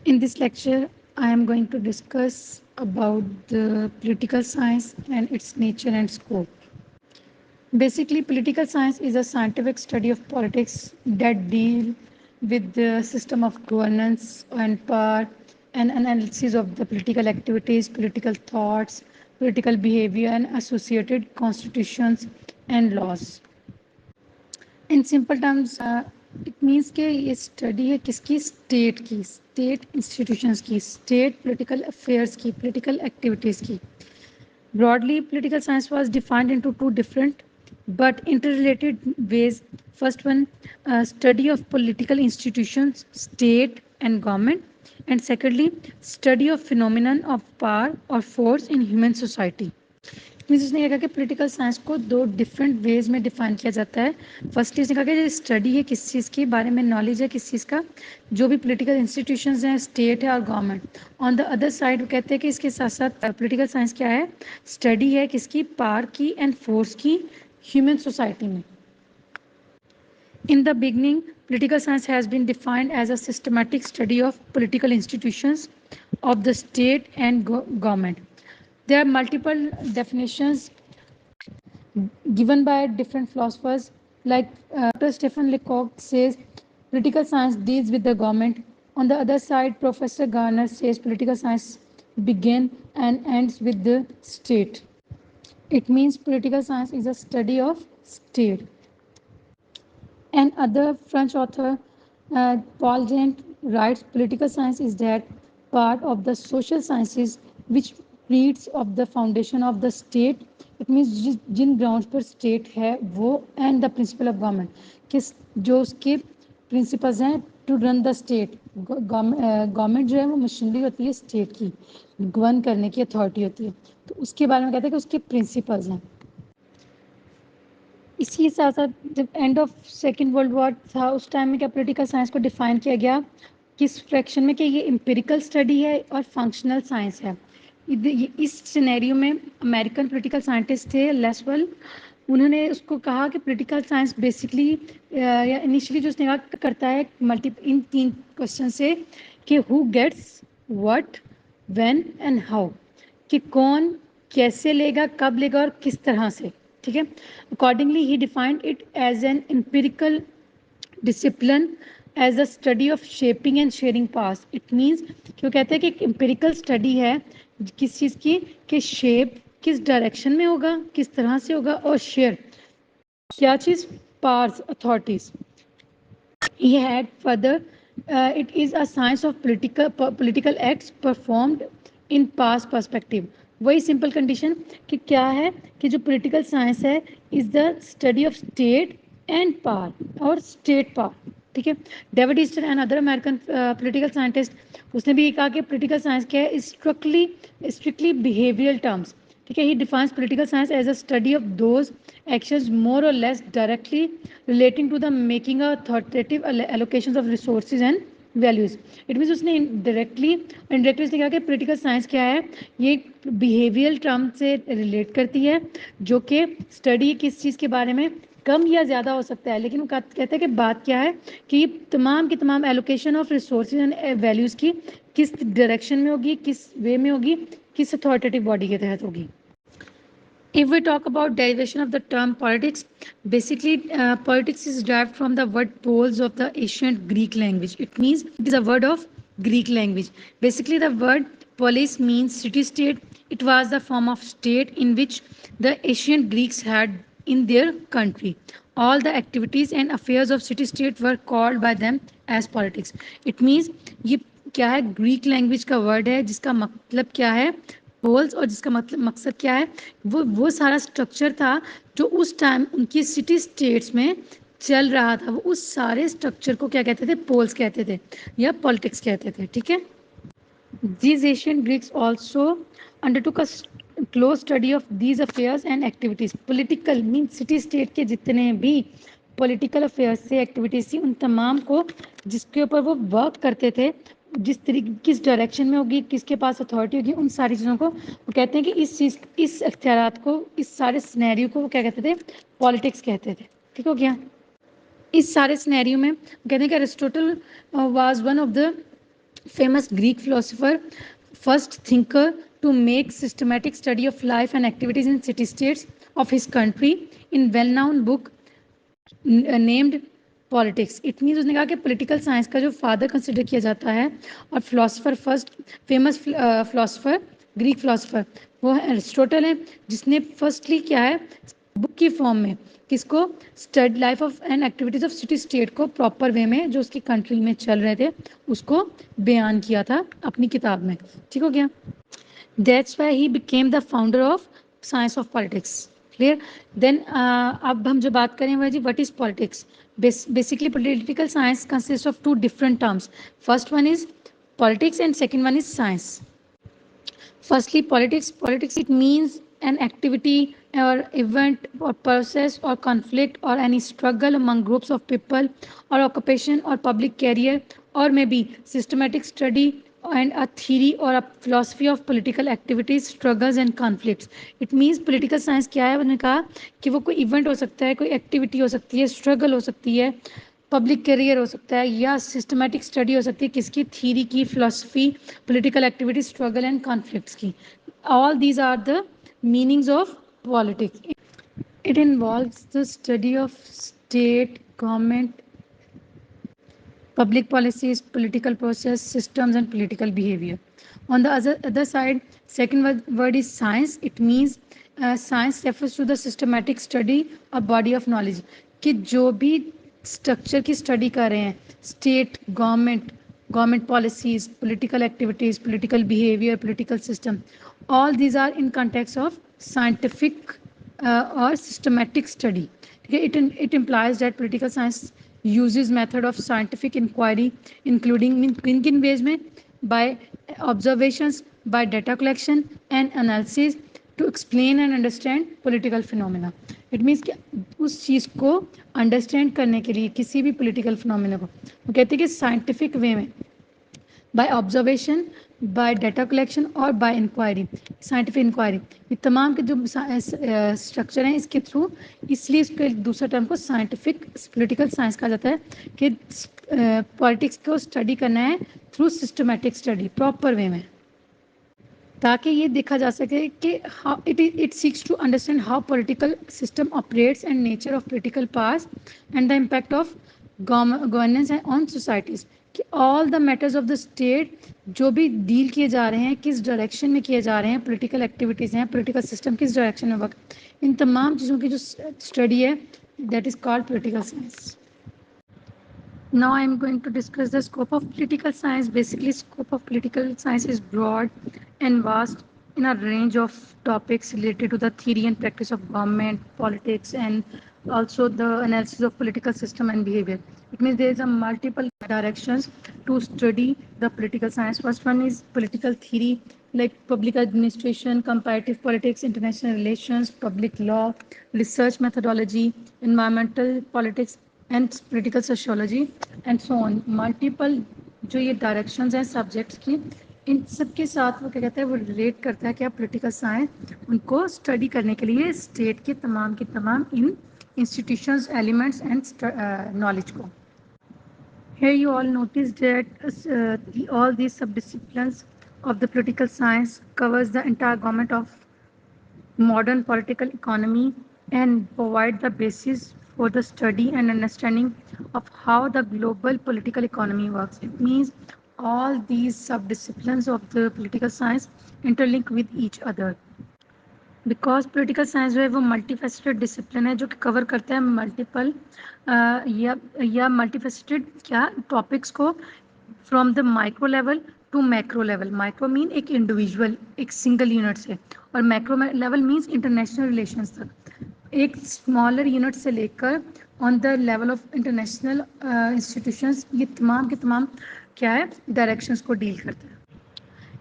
In this lecture, I am going to discuss about the political science and its nature and scope. Basically, political science is a scientific study of politics that deal with the system of governance and power and analysis of the political activities, political thoughts, political behavior, and associated constitutions and laws. In simple terms it means कि ये study है किसकी state institutions की state political affairs की political activities की broadly political science was defined into two different but interrelated ways. First one, study of political institutions, state and government, and secondly, study of phenomenon of power or force in human society. Means उसने क्या कहा कि political science को दो different ways में define किया जाता है. फर्स्टली उसने कहा कि स्टडी है किस चीज़ के बारे में, नॉलेज है किस चीज़ का, जो भी पोलिटिकल इंस्टीट्यूशंस हैं, स्टेट है और government. On the other side वो कहते हैं कि इसके साथ साथ पोलिटिकल साइंस क्या है, स्टडी है किसकी, पावर की एंड फोर्स की ह्यूमन सोसाइटी में. In the beginning, political science has been defined as a systematic study of political institutions of the state and government. There are multiple definitions given by different philosophers. Like Dr. Stephen Lecoq says, political science deals with the government. On the other side, Professor Garner says political science begins and ends with the state. It means political science is a study of state. And other French author, Paul Gent, writes political science is that part of the social sciences which reads of the foundation of the state. It means जिन grounds पर state है वो and the principle of government, किस जो उसके principles हैं to run the state. Government जो है वो मशीनरी होती है स्टेट की, गवर्न करने की अथॉरिटी होती है, तो उसके बारे में कहते हैं कि उसके प्रिंसिपल्स हैं. इसी साथ साथ जब end of second world war था उस टाइम में क्या पोलिटिकल साइंस को डिफाइन किया गया किस फ्रैक्शन में कि ये एम्पिरिकल स्टडी है और फंक्शनल साइंस है. इस सिनेरियो में अमेरिकन पोलिटिकल साइंटिस्ट थे लेसवेल, उन्होंने उसको कहा कि पोलिटिकल साइंस बेसिकली या इनिशियली जो उसने कहा करता है इन तीन क्वेश्चन से कि who gets what when and how, कि कौन कैसे लेगा, कब लेगा और किस तरह से. ठीक है. अकॉर्डिंगली ही defined it as an empirical discipline as a study of shaping and sharing pass. It means क्यों कहते हैं कि एक एम्पिरिकल स्टडी है किस चीज़ की, कि शेप किस डायरेक्शन में होगा, किस तरह से होगा, और शेयर क्या चीज़, पार्स authorities. He had further it is a science of political acts performed in past perspective. वही सिंपल कंडीशन कि क्या है कि जो पॉलिटिकल साइंस है is the study of state and power और स्टेट पावर. ठीक है. David Easton and other American political scientist, उसने भी कहा कि पॉलिटिकल साइंस क्या है, स्ट्रिक्टली बिहेवियरल टर्म्स. ठीक है. He defines political science as a study of those actions more or less directly relating to the making a authoritative allocations of resources and values. It means उसने indirectly उसने कहा कि political science क्या है, ये behavioural term से relate करती है जो कि स्टडी किस चीज़ के बारे में कम या ज़्यादा हो सकता है, लेकिन वो कहते हैं कि बात क्या है कि ये तमाम की तमाम allocation of resources and values की किस डायरेक्शन में होगी, किस वे में होगी, किस अथॉरिटेटिव बॉडी के तहत होगी. If we talk about derivation of the term politics, basically politics is derived from the word poles of the ancient Greek language. It means it is a word of Greek language. Basically, the word polis means city-state. It was the form of state in which the ancient Greeks had in their country. All the activities and affairs of city-state were called by them as politics. It means ये क्या है, Greek language का word है जिसका मतलब क्या है, poles, और जिसका मतलब मकसद क्या है, वो सारा स्ट्रक्चर था जो उस टाइम उनकी सिटी स्टेट्स में चल रहा था. वो उस सारे स्ट्रक्चर को क्या कहते थे, पोल्स कहते थे या पॉलिटिक्स कहते थे. ठीक है. These ancient Greeks also undertook a close study of these affairs and activities. Political means city state के जितने भी पॉलिटिकल अफेयर्स से एक्टिविटीज थी उन तमाम को जिसके ऊपर वो वर्क करते थे, जिस तरीके किस डायरेक्शन में होगी, किसके पास अथॉरिटी होगी, उन सारी चीज़ों को वो कहते हैं कि इस अख्तियारात को, इस सारे सिनेरियो को वो क्या कहते थे, पॉलिटिक्स कहते थे. ठीक हो गया. इस सारे सिनेरियो में कहते हैं कि Aristotle was one of the famous Greek philosopher, first thinker to make systematic study of life and activities in city states of his country in well-known book named politics. It means उसने कहा कि political science का जो father consider किया जाता है और philosopher first famous philosopher Greek philosopher वो है एरिस्टोटल है, जिसने फर्स्टली क्या है बुक की फॉर्म में किसको study life of and activities of city state को प्रॉपर वे में जो उसकी कंट्री में चल रहे थे उसको बयान किया था अपनी किताब में। ठीक हो गया। That's why he became the founder of science of politics. Clear. Then अब हम जो बात करें वह जी what is politics. Basically political science consist of two different terms. First one is politics and second one is science. Firstly, politics. Politics, it means an activity or event or process or conflict or any struggle among groups of people or occupation or public career or maybe systematic study and a theory or a philosophy of political activities, struggles and conflicts. It means political science क्या है, मैंने कहा कि वो कोई event हो सकता है, कोई activity हो सकती है, struggle हो सकती है, पब्लिक करियर हो सकता है या सिस्टमैटिक स्टडी हो सकती है किसकी, थीरी की, philosophy, political activity, struggle and conflicts की। All these are the meanings of politics. It involves the study of state government, public policies, political process, systems, and political behavior. On the other side, second word is science. It means science refers to the systematic study or body of knowledge कि जो भी structure की study कर रहे हैं, state government policies, political activities, political behavior, political system, all these are in context of scientific or systematic study. It implies that political science uses method of scientific inquiry, including in किन ways में, by observations, by data collection and analysis to explain and understand political phenomena. It means कि उस चीज़ को understand करने के लिए किसी भी political phenomena को वो कहते हैं कि scientific way में, by observation, by data collection और बाय इंक्वायरी, साइंटिफिक इंक्वायरी, ये तमाम के जो स्ट्रक्चर हैं इसके थ्रू, इसलिए इसको एक दूसरा टर्म को साइंटिफिक पॉलिटिकल साइंस कहा जाता है कि पॉलिटिक्स को स्टडी करना है through systematic study, proper way में, ताकि ये देखा जा सके कि how it seeks to understand how political system operates and nature of political powers and the impact of governance on societies, कि all the matters of the state जो भी डील किए जा रहे हैं किस डायरेक्शन में किए जा रहे हैं, पॉलिटिकल एक्टिविटीज़ हैं, पॉलिटिकल सिस्टम किस डायरेक्शन में वर्क, इन तमाम चीज़ों की जो स्टडी है that is called political science. Now I am going to discuss the scope of political science. Basically, scope of political science is broad and vast in a range of topics related to the theory and practice of government, politics, and also the analysis of political system and behavior. It means there is a multiple directions to study the political science. First one is political theory, like public administration, comparative politics, international relations, public law, research methodology, environmental politics, and political sociology and so on. Multiple जो ये directions हैं subjects की, इन सब के साथ वो क्या कहता है, वो रिलेट करता है कि आप पोलिटिकल साइंस उनको स्टडी करने के लिए स्टेट के तमाम इन इंस्टीट्यूशंस, एलिमेंट्स एंड नॉलेज को. Here you all notice that all these sub-disciplines of the political science covers the entire gamut of modern political economy and provide the basis for the study and understanding of how the global political economy works. It means all these sub-disciplines of the political science interlink with each other. Because political science जो है वो multifaceted discipline है जो कि cover करता है multiple या multifaceted क्या टॉपिक्स को from the micro level to macro level. Micro mean एक इंडिविजुअल, एक सिंगल यूनिट से, और macro level means international relations तक, एक स्मॉलर यूनिट से लेकर on the level of international institutions, ये तमाम के तमाम क्या है, डायरेक्शंस को डील करता है.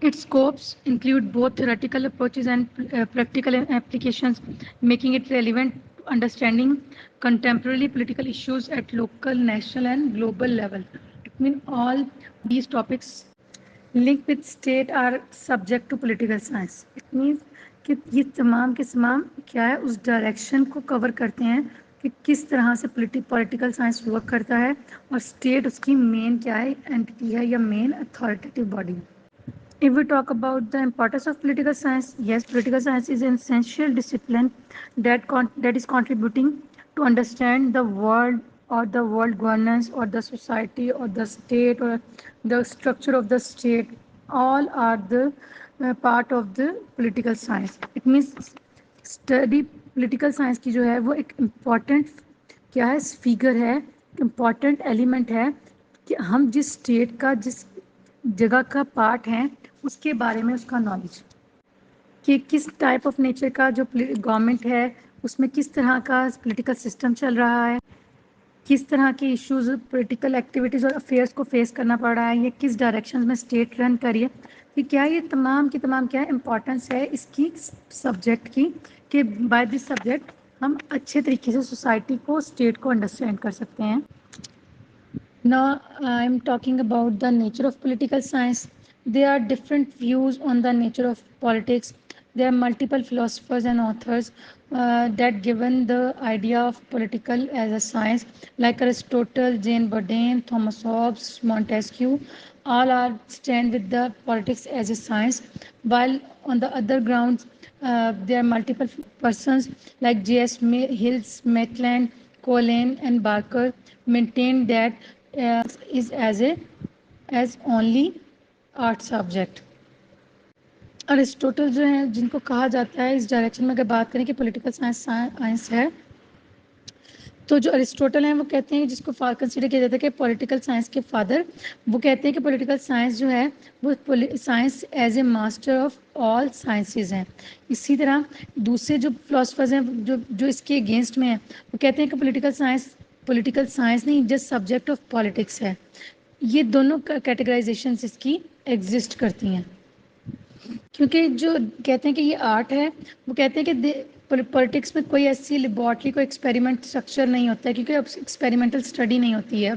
Its scopes include both theoretical approaches and practical applications, making it relevant to understanding contemporary political issues at local, national, and global level. It means all these topics linked with state are subject to political science. It means कि ये तमाम के तमाम क्या है, उस direction को cover करते हैं कि किस तरह से पॉलिटिकल साइंस वर्क करता है और स्टेट उसकी मेन क्या है, एंटिटी है या main authoritative body. If we talk about the importance of political science, yes, political science is an essential discipline that is contributing to understand the world or the world governance or the society or the state or the structure of the state. All are the part of the political science. It means study political science की जो है वो एक important क्या है, figure है, important element है कि हम जिस स्टेट का जिस जगह का पार्ट है उसके बारे में उसका नॉलेज, कि किस टाइप ऑफ नेचर का जो गवर्नमेंट है उसमें किस तरह का पॉलिटिकल सिस्टम चल रहा है, किस तरह के इश्यूज पॉलिटिकल एक्टिविटीज़ और अफेयर्स को फेस करना पड़ रहा है, ये किस डायरेक्शन में स्टेट रन करी है, कि क्या ये तमाम की तमाम क्या इम्पोर्टेंस है इसकी सब्जेक्ट की, कि बाय दिस सब्जेक्ट हम अच्छे तरीके से सोसाइटी को स्टेट को अंडरस्टैंड कर सकते हैं। Now I am talking about the nature of political science. There are different views on the nature of politics. There are multiple philosophers and authors that given the idea of political as a science, like Aristotle, Jane Bourdain, Thomas Hobbes, Montesquieu. All are stand with the politics as a science, while on the other grounds there are multiple persons like J.S. Hills, Maitland, Colin, and Barker maintain that is as only art subject. Aristotle जो है जिनको कहा जाता है इस direction में अगर बात करें कि पॉलिटिकल साइंस है, तो जो अरिस्टोटल हैं वो कहते हैं, जिसको कंसिडर किया जाता है कि पॉलिटिकल साइंस के फादर, वो कहते हैं कि पॉलिटिकल साइंस जो है वो science as a master of all sciences हैं। इसी तरह दूसरे जो फिलोसफर्स हैं जो जो इसके अगेंस्ट में हैं, वो कहते हैं कि पॉलिटिकल साइंस नहीं, जस्ट सब्जेक्ट ऑफ पॉलिटिक्स है। ये दोनों कैटेगराइजेशन इसकी एग्जिस्ट करती हैं, क्योंकि जो कहते हैं कि ये आर्ट है, वो कहते हैं कि पॉलिटिक्स में कोई ऐसी लेबॉर्ट्री कोई एक्सपेरिमेंट स्ट्रक्चर नहीं होता है, क्योंकि अब एक्सपेरिमेंटल स्टडी नहीं होती है,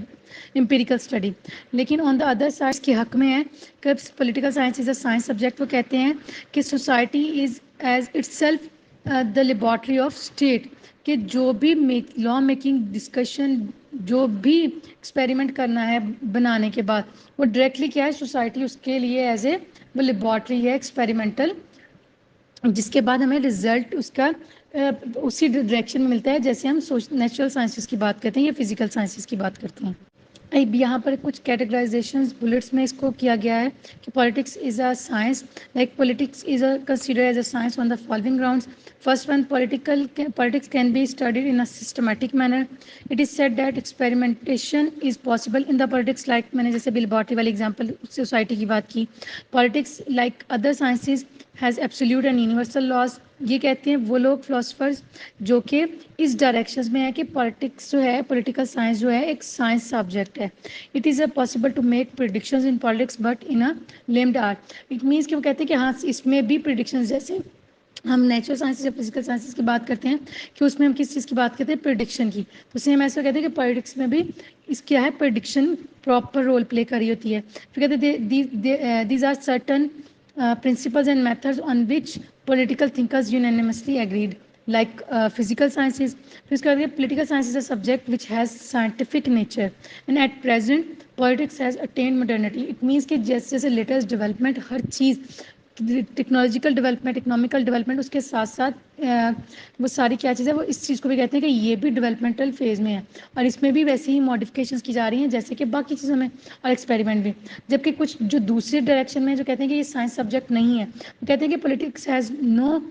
एम्पिरिकल स्टडी। लेकिन ऑन द अदर साइड के हक में है कि political science is a science subject. वो कहते हैं कि society is as itself the laboratory of state, कि जो भी लॉ मेकिंग डिस्कशन जो भी एक्सपेरिमेंट करना है बनाने के बाद, वो डायरेक्टली क्या है, सोसाइटी उसके लिए एज ए वो लेबॉर्ट्री है एक्सपेरिमेंटल, जिसके बाद हमें रिजल्ट उसका उसी डायरेक्शन में मिलता है जैसे हम नेचुरल साइंसेस की बात करते हैं या फिजिकल साइंसेस की बात करते हैं। अब यहाँ पर कुछ कैटेगराइजेशंस बुलेट्स में इसको किया गया है कि politics is a science, like politics is a consider as a science on the following grounds. First one, politics can be studied in a systematic manner. It is said that experimentation is possible in the politics, like मैंने जैसे बिल laboratory वाली example society की बात की। Politics like other sciences has absolute and universal laws. ये कहते हैं वो लोग फिलोसफर्स जो कि इस डायरेक्शन में है कि पॉलिटिक्स जो है, पॉलिटिकल साइंस जो है एक साइंस सब्जेक्ट है। It is a possible to make predictions in politics but in a limited art. It means कि वो कहते हैं कि हाँ इसमें भी प्रिडिक्शंस, जैसे हम नेचुरल साइंसेज या फिजिकल साइंसेज की बात करते हैं कि उसमें हम किस चीज़ की बात करते हैं, प्रिडिक्शन की, तो सेम ऐसा कहते हैं कि पॉलिटिक्स में भी इस क्या है, प्रिडिक्शन प्रॉपर रोल प्ले करी होती है। फिर कहते हैं these are certain principles and methods on which political thinkers unanimously agreed, like physical sciences. Political science is a subject which has scientific nature, and at present politics has attained modernity. It means कि जैसे जैसे latest development हर चीज़, technological development, economical development, उसके साथ साथ वो सारी क्या चीज़ है, वो इस चीज़ को भी कहते हैं कि ये भी डेवलपमेंटल फेज़ में है, और इसमें भी वैसे ही मॉडिफिकेशंस की जा रही हैं जैसे कि बाकी चीज़ों में, और एक्सपेरिमेंट भी। जबकि कुछ जो दूसरे डायरेक्शन में जो कहते हैं कि ये साइंस सब्जेक्ट नहीं है, वो कहते हैं कि पॉलिटिक्स हैज़ नो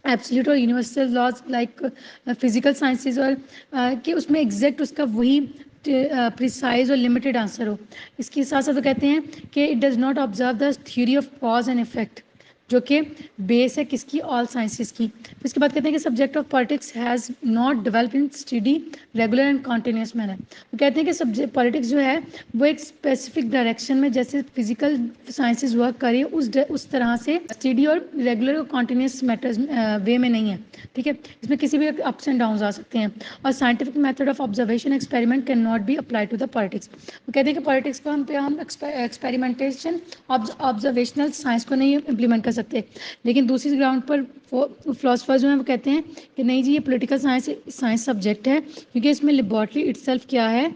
एब्सोल्यूट और universal laws like physical sciences, और कि उसमें एग्जैक्ट उसका वही प्रिसाइज और लिमिटेड आंसर हो। इसके साथ साथ वो कहते हैं कि it does not observe the theory of cause and effect, जो कि बेस है किसकी, ऑल साइंसेस की। इसके बाद कहते हैं कि subject of politics has not develop in study regular and continuous manner. वो कहते हैं कि सब्जेक्ट पॉलिटिक्स जो है वो एक स्पेसिफिक डायरेक्शन में जैसे फिजिकल साइंसेज वर्क करिए उस तरह से स्टडी और रेगुलर और कॉन्टिन्यूस मैटर्स वे में नहीं है, ठीक है। इसमें किसी भी अप्स एंड डाउन आ सकते हैं, और scientific method of observation experiment can not be apply to the politics. वो कहते हैं कि पॉलिटिक्स को हम एक्सपेरिमेंटेशन ऑब्जर्वेशनल साइंस को नहीं इम्प्लीमेंट कर सकते। लेकिन दूसरी ग्राउंड पर फिलोसफर्स जो हैं वो कहते हैं कि नहीं जी, ये पॉलिटिकल साइंस सब्जेक्ट है, क्योंकि इसमें लेबॉर्ट्री इटसेल्फ क्या है,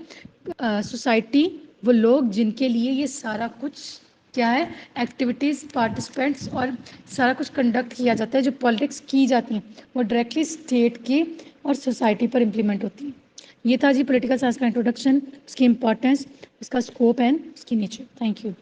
सोसाइटी, वो लोग जिनके लिए ये सारा कुछ क्या है, एक्टिविटीज़, पार्टिसिपेंट्स और सारा कुछ कंडक्ट किया जाता है, जो पॉलिटिक्स की जाती हैं वो डायरेक्टली स्टेट की और सोसाइटी पर इम्प्लीमेंट होती है। ये था जी पॉलिटिकल साइंस का इंट्रोडक्शन, उसकी इंपॉर्टेंस, उसका स्कोप एंड उसकी नेचर। Thank you.